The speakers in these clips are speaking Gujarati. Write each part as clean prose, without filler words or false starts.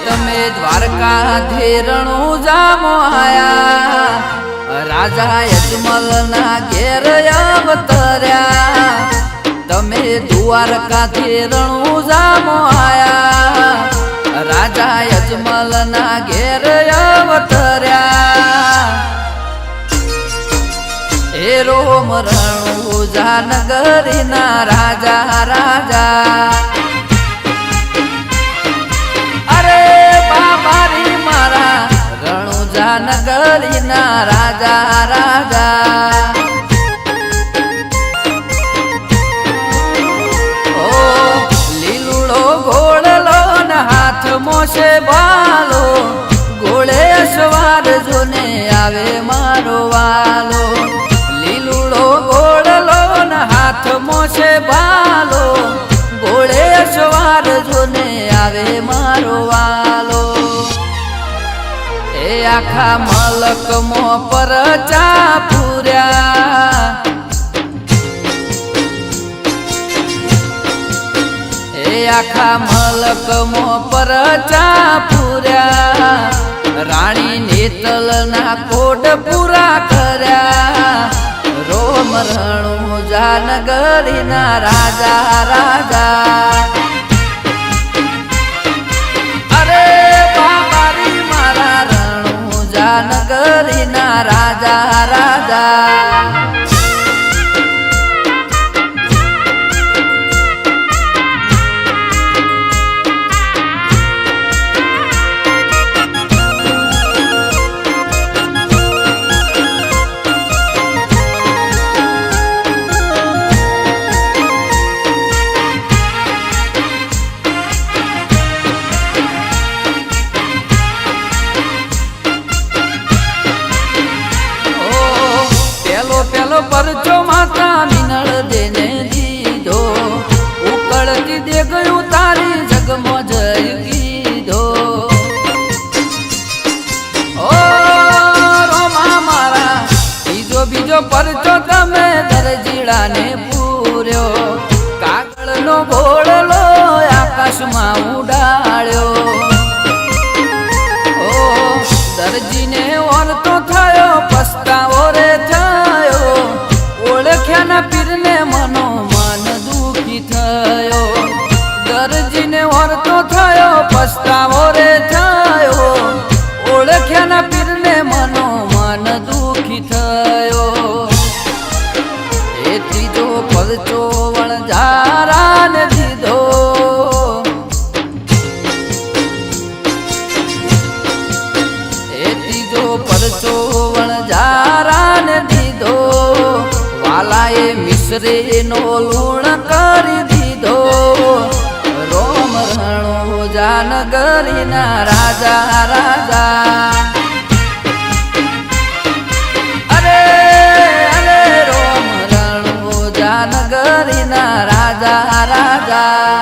તમે દ્વારકાથી રણુજામો આયા, રાજા યજમલ ના ઘેર અવતર્યા. તમે દ્વારકાથી રણુજામો આયા, રાજા યજમલ ના ઘેર અવતર્યા. હે રોમ રણુજા નગરી ના રાજા રાજા, નગરી ના રાજા રાજા. ઓ લીલુડો ઘોડલો ને હાથ મોશે બાલો, ઘોડે સવાર જોને આવે મારો વાલો. લીલુડો ઘોડલો ને હાથ મોશે બાલો, ઘોડે સવાર જોને આવે મારો વાલો. એ આખા મલક મો પર ચા પૂર્યા, એ આખા મલક મો પર ચા પૂર્યા. રાણી નેતલ ના કોટ પૂરા કર્યા, રોમ રણુજા નગરી ના રાજા રાજા. નગરી ના રાજા રાજા. પરચો માતા મિનળ દેને દીધો, ઉકળતી દે ગયું તારી જગમો જય કીધો. ઓ રોમા મારા બીજો પરચો તમે દરજીડાને પૂર્યો, કાગળનો ઘોડલો આકાશમાં ઉડાડ્યો. ઓ દરજીને ઓરતો થયો પસ્તાવો રે થયો, ઓળખ્યાના પીરને મનો મન દુખી થયો. દરજીને ઓરતો થયો પસ્તાવો રે થયો, ઓળખ્યાના પીરને મનો મન દુખી થયો. એ ત્રીજો પરચો વણઝારાને દીધો, એ ત્રીજો પરચો વણઝારાને દીધો. વાલાએ મિશ્રીનો લૂણ કરી દીધો, રોમ રણુજા નગરી ના રાજા રાજા. અરે અરે રોમ રણુજા નગરી ના રાજા રાજા.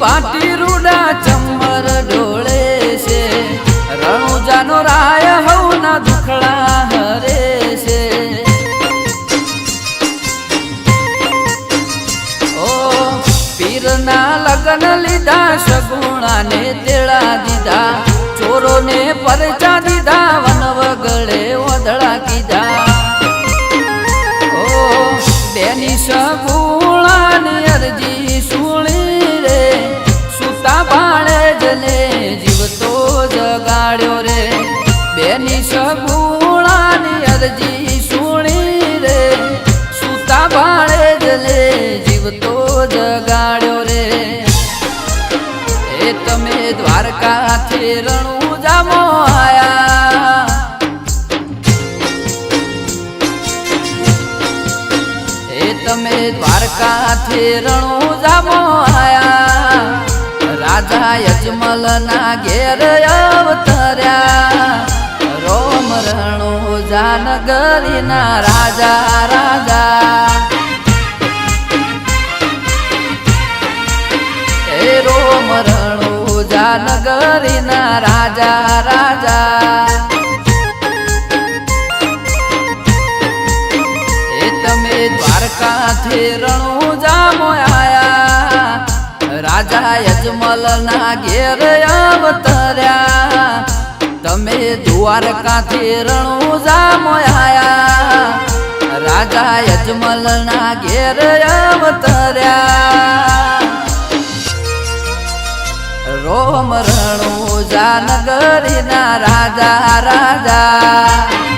બાટી રૂડા ચમર ઢોળે છે, રણુજાનો રાય હવના દુખડા હરે છે. ઓ પીરના લગ્ન લીધા, સગુણાને તેડા દીધા, ચોરોને પરચા દીધા, વનવગળે ઓધળા કીધા. ઓ બેની સગુણાની અરજી સુણી રે, સુતા બાળે જલે જીવતો જગાડ્યો રે. બેની સગુણાની અરજી સુણી રે, સુતા બાળે જલે જીવતો જગાડ્યો રે. એ તમે દ્વારકાથી રણુજામો આયા, તમે દ્વારકાથી રણુજામો આયા, રાજા યજમલ ના ઘેર અવતર્યા રોમ રણુજા નગરી ના રાજા રાજા એ રોમ રણુજા નગરી ના રાજા રાજા એ તમે દ્વારકાથી રણુજા મોયા રાજા યજમલ ના ઘેર અવતર્યા તમે દ્વારકાથી રણુજા મોયા રાજા યજમલ ના ઘેર અવતર્યા રોમ રણુજા નગરી ના રાજા રાજા